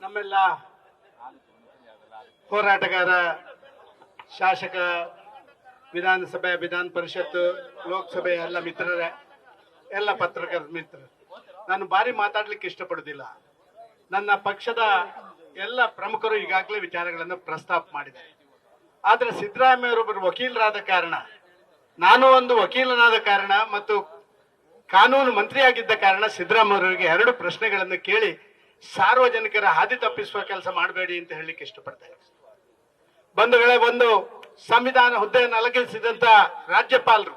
ನಮ್ಮೆಲ್ಲ ಹೋರಾಟಗಾರ, ಶಾಸಕ, ವಿಧಾನಸಭೆ, ವಿಧಾನ ಪರಿಷತ್, ಲೋಕಸಭೆ ಎಲ್ಲ ಮಿತ್ರರೇ, ಎಲ್ಲ ಪತ್ರಕರ್ತ ಮಿತ್ರರು, ನಾನು ಭಾರಿ ಮಾತಾಡ್ಲಿಕ್ಕೆ ಇಷ್ಟಪಡುವುದಿಲ್ಲ. ನನ್ನ ಪಕ್ಷದ ಎಲ್ಲ ಪ್ರಮುಖರು ಈಗಾಗಲೇ ವಿಚಾರಗಳನ್ನು ಪ್ರಸ್ತಾಪ ಮಾಡಿದ್ದಾರೆ. ಆದರೆ ಸಿದ್ದರಾಮಯ್ಯವರೊಬ್ಬರು ವಕೀಲರಾದ ಕಾರಣ, ನಾನು ಒಂದು ವಕೀಲನಾದ ಕಾರಣ ಮತ್ತು ಕಾನೂನು ಮಂತ್ರಿಯಾಗಿದ್ದ ಕಾರಣ ಸಿದ್ದರಾಮಯ್ಯವರಿಗೆ 2 ಪ್ರಶ್ನೆಗಳನ್ನು ಕೇಳಿ ಸಾರ್ವಜನಿಕರ ಹಾದಿ ತಪ್ಪಿಸುವ ಕೆಲಸ ಮಾಡಬೇಡಿ ಅಂತ ಹೇಳಲಿಕ್ಕೆ ಇಷ್ಟಪಡ್ತೇನೆ. ಬಂಧುಗಳೇ, ಒಂದು ಸಂವಿಧಾನ ಹುದ್ದೆಯನ್ನು ಅಲಂಕರಿಸಿದಂತ ರಾಜ್ಯಪಾಲರು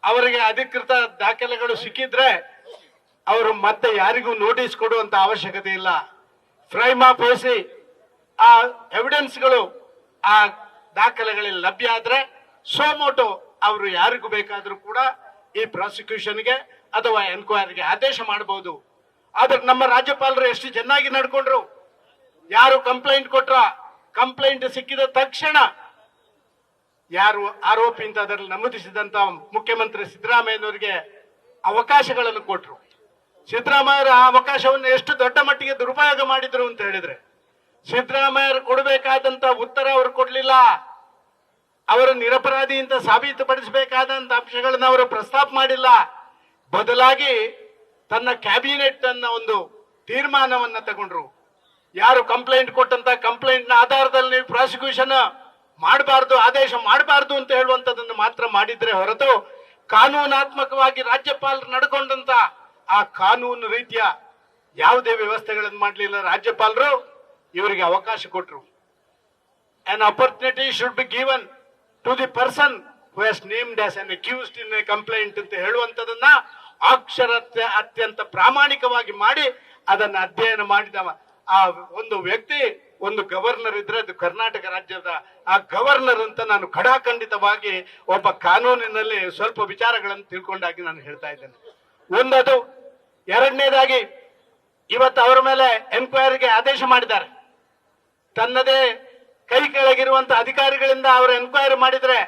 ಅವರಿಗೆ ಅಧಿಕೃತ ದಾಖಲೆಗಳು ಸಿಕ್ಕಿದ್ರೆ ಅವರು ಮತ್ತೆ ಯಾರಿಗೂ ನೋಟಿಸ್ ಕೊಡುವಂತ ಅವಶ್ಯಕತೆ ಇಲ್ಲ. ಫ್ರೈಮಾ ಫೇಸಿ ಆ ಎವಿಡೆನ್ಸ್ಗಳು ಆ ದಾಖಲೆಗಳಲ್ಲಿ ಲಭ್ಯ ಆದ್ರೆ ಸೋಮೋಟೋ ಅವರು ಯಾರಿಗೂ ಬೇಕಾದ್ರೂ ಕೂಡ ಈ ಪ್ರಾಸಿಕ್ಯೂಷನ್ಗೆ ಅಥವಾ ಎನ್ಕ್ವೈರಿಗೆ ಆದೇಶ ಮಾಡಬಹುದು. ಆದ್ರೆ ನಮ್ಮ ರಾಜ್ಯಪಾಲರು ಎಷ್ಟು ಚೆನ್ನಾಗಿ ನಡ್ಕೊಂಡ್ರು. ಯಾರು ಕಂಪ್ಲೇಂಟ್ ಕೊಟ್ರ, ಕಂಪ್ಲೇಂಟ್ ಸಿಕ್ಕಿದ ತಕ್ಷಣ ಯಾರು ಆರೋಪಿ ಅಂತ ಅದರಲ್ಲಿ ನಮೂದಿಸಿದಂತ ಮುಖ್ಯಮಂತ್ರಿ ಸಿದ್ದರಾಮಯ್ಯನವರಿಗೆ ಅವಕಾಶಗಳನ್ನು ಕೊಟ್ರು. ಸಿದ್ದರಾಮಯ್ಯರ ಆ ಅವಕಾಶವನ್ನು ಎಷ್ಟು ದೊಡ್ಡ ಮಟ್ಟಿಗೆ ದುರುಪಯೋಗ ಮಾಡಿದ್ರು ಅಂತ ಹೇಳಿದ್ರೆ, ಸಿದ್ದರಾಮಯ್ಯರು ಕೊಡಬೇಕಾದಂತ ಉತ್ತರ ಅವರು ಕೊಡ್ಲಿಲ್ಲ. ಅವರು ನಿರಪರಾಧಿ ಅಂತ ಸಾಬೀತುಪಡಿಸಬೇಕಾದಂತ ಅಂಶಗಳನ್ನ ಅವರು ಪ್ರಸ್ತಾಪ ಮಾಡಿಲ್ಲ. ಬದಲಾಗಿ ತನ್ನ ಕ್ಯಾಬಿನೆಟ್ ಅನ್ನ ಒಂದು ತೀರ್ಮಾನವನ್ನ ತಗೊಂಡ್ರು. ಯಾರು ಕಂಪ್ಲೇಂಟ್ ಕೊಟ್ಟಂತ ಕಂಪ್ಲೇಂಟ್ ನ ಆಧಾರದಲ್ಲಿ ನೀವು ಪ್ರಾಸಿಕ್ಯೂಷನ್ ಮಾಡಬಾರ್ದು, ಆದೇಶ ಮಾಡಬಾರ್ದು ಅಂತ ಹೇಳುವಂತದನ್ನು ಮಾತ್ರ ಮಾಡಿದ್ರೆ ಹೊರತು ಕಾನೂನಾತ್ಮಕವಾಗಿ ರಾಜ್ಯಪಾಲರು ನಡ್ಕೊಂಡಂತ ಆ ಕಾನೂನು ರೀತಿಯ ಯಾವುದೇ ವ್ಯವಸ್ಥೆಗಳನ್ನು ಮಾಡಲಿಲ್ಲ. ರಾಜ್ಯಪಾಲರು ಇವರಿಗೆ ಅವಕಾಶ ಕೊಟ್ಟರು. an opportunity should be given to the person who has named as an accused in a complaint ಅಂತ ಹೇಳುವಂತದನ್ನ ಅತ್ಯಂತ ಪ್ರಾಮಾಣಿಕವಾಗಿ ಮಾಡಿ ಅದನ್ನ ಅಧ್ಯಯನ ಮಾಡಿದ ಆ ಒಂದು ವ್ಯಕ್ತಿ, ಒಂದು ಗವರ್ನರ್ ಇದ್ರೆ ಅದು ಕರ್ನಾಟಕ ರಾಜ್ಯದ ಆ ಗವರ್ನರ್ ಅಂತ ನಾನು ಖಡಾಖಂಡಿತವಾಗಿ ಒಬ್ಬ ಕಾನೂನಿನಲ್ಲಿ ಸ್ವಲ್ಪ ವಿಚಾರಗಳನ್ನು ತಿಳ್ಕೊಂಡಾಗಿ ನಾನು ಹೇಳ್ತಾ ಇದ್ದೇನೆ. ಒಂದದು. ಎರಡನೇದಾಗಿ, ಇವತ್ತು ಅವರ ಮೇಲೆ ಎನ್ಕ್ವೈರಿಗೆ ಆದೇಶ ಮಾಡಿದ್ದಾರೆ. ತನ್ನದೇ ಕೈ ಕೆಳಗಿರುವಂತ ಅಧಿಕಾರಿಗಳಿಂದ ಅವರು ಎನ್ಕ್ವೈರಿ ಮಾಡಿದ್ರೆ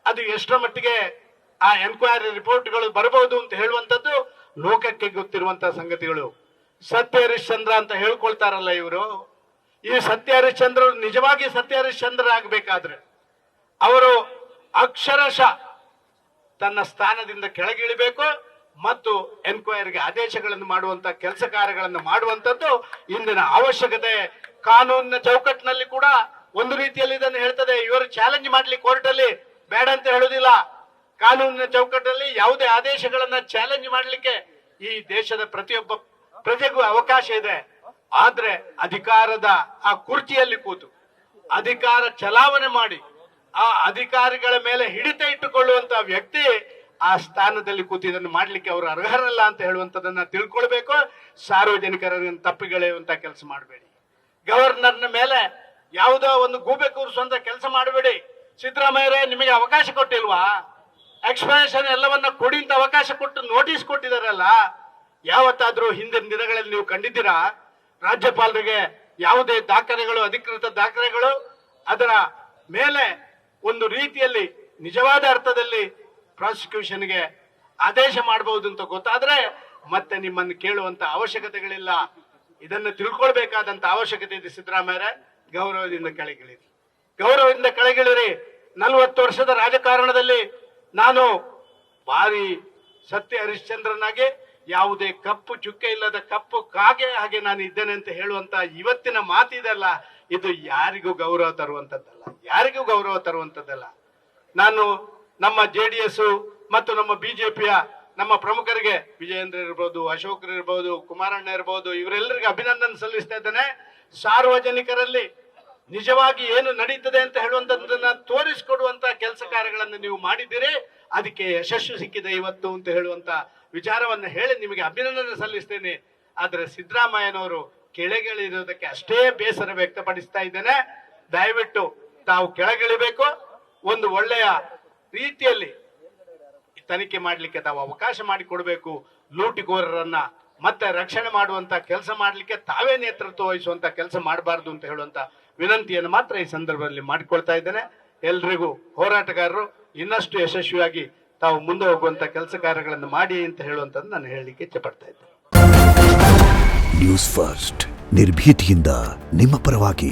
ಅದು ಎಷ್ಟರ ಮಟ್ಟಿಗೆ ಆ ಎನ್ಕ್ವೈರಿ ರಿಪೋರ್ಟ್ಗಳು ಬರಬಹುದು ಅಂತ ಹೇಳುವಂತದ್ದು ಲೋಕಕ್ಕೆ ಗೊತ್ತಿರುವಂತಹ ಸಂಗತಿಗಳು. ಸತ್ಯ ಹರಿಶ್ಚಂದ್ರ ಅಂತ ಹೇಳ್ಕೊಳ್ತಾರಲ್ಲ ಇವರು, ಈ ಸತ್ಯ ಹರಿಶ್ಚಂದ್ರ ನಿಜವಾಗಿ ಸತ್ಯ ಹರಿಶ್ಚಂದ್ರ ಆಗಬೇಕಾದ್ರೆ ಅವರು ಅಕ್ಷರಶಃ ತನ್ನ ಸ್ಥಾನದಿಂದ ಕೆಳಗಿಳಿಬೇಕು ಮತ್ತು ಎನ್ಕ್ವೈರಿಗೆ ಆದೇಶಗಳನ್ನು ಮಾಡುವಂತ ಕೆಲಸ ಕಾರ್ಯಗಳನ್ನು ಮಾಡುವಂತದ್ದು ಇಂದಿನ ಅವಶ್ಯಕತೆ. ಕಾನೂನಿನ ಚೌಕಟ್ಟಿನಲ್ಲಿ ಕೂಡ ಒಂದು ರೀತಿಯಲ್ಲಿ ಇದನ್ನು ಹೇಳ್ತದೆ. ಇವರು ಚಾಲೆಂಜ್ ಮಾಡ್ಲಿಕ್ಕೆ ಕೋರ್ಟ್ ಅಲ್ಲಿ ಬೇಡ ಅಂತ ಹೇಳುದಿಲ್ಲ. ಕಾನೂನಿನ ಚೌಕಟ್ಟಲ್ಲಿ ಯಾವುದೇ ಆದೇಶಗಳನ್ನ ಚಾಲೆಂಜ್ ಮಾಡ್ಲಿಕ್ಕೆ ಈ ದೇಶದ ಪ್ರತಿಯೊಬ್ಬ ಪ್ರಜೆಗೂ ಅವಕಾಶ ಇದೆ. ಆದ್ರೆ ಅಧಿಕಾರದ ಆ ಕುರ್ಚಿಯಲ್ಲಿ ಕೂತು ಅಧಿಕಾರ ಚಲಾವಣೆ ಮಾಡಿ ಆ ಅಧಿಕಾರಿಗಳ ಮೇಲೆ ಹಿಡಿತ ಇಟ್ಟುಕೊಳ್ಳುವಂತ ವ್ಯಕ್ತಿ ಆ ಸ್ಥಾನದಲ್ಲಿ ಕೂತು ಇದನ್ನು ಮಾಡ್ಲಿಕ್ಕೆ ಅವರು ಅರ್ಹರಲ್ಲ ಅಂತ ಹೇಳುವಂತದನ್ನ ತಿಳ್ಕೊಳ್ಬೇಕು. ಸಾರ್ವಜನಿಕರ ತಪ್ಪಿಗೆಳೆಯುವಂತ ಕೆಲಸ ಮಾಡಬೇಡಿ. ಗವರ್ನರ್ನ ಮೇಲೆ ಯಾವುದೋ ಒಂದು ಗೂಬೆ ಕೂರಿಸುವಂತ ಕೆಲಸ ಮಾಡಬೇಡಿ. ಸಿದ್ದರಾಮಯ್ಯರೇ, ನಿಮಗೆ ಅವಕಾಶ ಕೊಟ್ಟಿಲ್ವಾ? ಎಕ್ಸ್ಪ್ಲನೇಷನ್ ಎಲ್ಲವನ್ನ ಕೊಡಿ ಅಂತ ಅವಕಾಶ ಕೊಟ್ಟು ನೋಟಿಸ್ ಕೊಟ್ಟಿದಾರಲ್ಲ. ಯಾವತ್ತಾದ್ರೂ ಹಿಂದಿನ ದಿನಗಳಲ್ಲಿ ನೀವು ಕಂಡಿದ್ದೀರಾ ರಾಜ್ಯಪಾಲರಿಗೆ ಯಾವುದೇ ದಾಖಲೆಗಳು, ಅಧಿಕೃತ ದಾಖಲೆಗಳು ಅದರ ಮೇಲೆ ಒಂದು ರೀತಿಯಲ್ಲಿ ನಿಜವಾದ ಅರ್ಥದಲ್ಲಿ ಪ್ರಾಸಿಕ್ಯೂಷನ್ಗೆ ಆದೇಶ ಮಾಡಬಹುದು ಅಂತ ಗೊತ್ತಾದ್ರೆ ಮತ್ತೆ ನಿಮ್ಮನ್ನು ಕೇಳುವಂತ ಅವಶ್ಯಕತೆಗಳಿಲ್ಲ. ಇದನ್ನು ತಿಳ್ಕೊಳ್ಬೇಕಾದಂತ ಅವಶ್ಯಕತೆ ಇದೆ. ಸಿದ್ದರಾಮಯ್ಯ, ಗೌರವದಿಂದ ಕೆಳಗಿಳಿರಿ, ಗೌರವದಿಂದ ಕೆಳಗಿಳಿರಿ. 40 ವರ್ಷದ ರಾಜಕಾರಣದಲ್ಲಿ ನಾನು ಭಾರಿ ಸತ್ಯ ಹರಿಶ್ಚಂದ್ರನಾಗಿ ಯಾವುದೇ ಕಪ್ಪು ಚುಕ್ಕೆ ಇಲ್ಲದ ಕಪ್ಪು ಕಾಗೆ ಹಾಗೆ ನಾನು ಇದ್ದೇನೆ ಅಂತ ಹೇಳುವಂತ ಇವತ್ತಿನ ಮಾತಿದೆಲ್ಲ, ಇದು ಯಾರಿಗೂ ಗೌರವ ತರುವಂತದ್ದಲ್ಲ, ಯಾರಿಗೂ ಗೌರವ ತರುವಂತದ್ದಲ್ಲ. ನಾನು ನಮ್ಮ JDS ಮತ್ತು ನಮ್ಮ ಬಿಜೆಪಿಯ ನಮ್ಮ ಪ್ರಮುಖರಿಗೆ, ವಿಜಯೇಂದ್ರ ಇರ್ಬೋದು, ಅಶೋಕ್ ಇರ್ಬೋದು, ಕುಮಾರಣ್ಣ ಇರ್ಬೋದು, ಇವರೆಲ್ಲರಿಗೂ ಅಭಿನಂದನೆ ಸಲ್ಲಿಸ್ತಾ ಇದ್ದೇನೆ. ಸಾರ್ವಜನಿಕರಲ್ಲಿ ನಿಜವಾಗಿ ಏನು ನಡೀತದೆ ಅಂತ ಹೇಳುವಂತದನ್ನ ತೋರಿಸಿಕೊಡುವಂತ ಕೆಲಸ ಕಾರ್ಯಗಳನ್ನು ನೀವು ಮಾಡಿದ್ದೀರಿ. ಅದಕ್ಕೆ ಯಶಸ್ಸು ಸಿಕ್ಕಿದೆ ಇವತ್ತು ಅಂತ ಹೇಳುವಂತ ವಿಚಾರವನ್ನು ಹೇಳಿ ನಿಮಗೆ ಅಭಿನಂದನೆ ಸಲ್ಲಿಸ್ತೇನೆ. ಆದ್ರೆ ಸಿದ್ದರಾಮಯ್ಯನವರು ಕೆಳಗಿಳಿರೋದಕ್ಕೆ ಅಷ್ಟೇ ಬೇಸರ ವ್ಯಕ್ತಪಡಿಸ್ತಾ ಇದ್ದೇನೆ. ದಯವಿಟ್ಟು ತಾವು ಕೆಳಗಿಳಿಬೇಕು. ಒಂದು ಒಳ್ಳೆಯ ರೀತಿಯಲ್ಲಿ ತನಿಖೆ ಮಾಡ್ಲಿಕ್ಕೆ ತಾವು ಅವಕಾಶ ಮಾಡಿಕೊಡ್ಬೇಕು. ಲೂಟಿಗೋರರನ್ನ ಮತ್ತೆ ರಕ್ಷಣೆ ಮಾಡುವಂತ ಕೆಲಸ ಮಾಡ್ಲಿಕ್ಕೆ ತಾವೇ ನೇತೃತ್ವ ವಹಿಸುವಂತ ಕೆಲಸ ಮಾಡಬಾರ್ದು ಅಂತ ಹೇಳುವಂತ ವಿನಂತಿಯನ್ನು ಮಾತ್ರ ಈ ಸಂದರ್ಭದಲ್ಲಿ ಮಾಡಿಕೊಳ್ತಾ ಇದ್ದೇನೆ. ಎಲ್ರಿಗೂ ಹೋರಾಟಗಾರರು ಇನ್ನಷ್ಟು ಯಶಸ್ವಿಯಾಗಿ ತಾವು ಮುಂದೆ ಹೋಗುವಂತ ಕೆಲಸ ಕಾರ್ಯಗಳನ್ನು ಮಾಡಿ ಅಂತ ಹೇಳುವಂತದ್ದು ನಾನು ಹೇಳಲಿಕ್ಕೆ ಇಚ್ಛೆ ಪಡ್ತಾ ಇದ್ದೇನೆ. ನ್ಯೂಸ್ ಫಸ್ಟ್, ನಿರ್ಭೀತಿಯಿಂದ ನಿಮ್ಮ ಪರವಾಗಿ.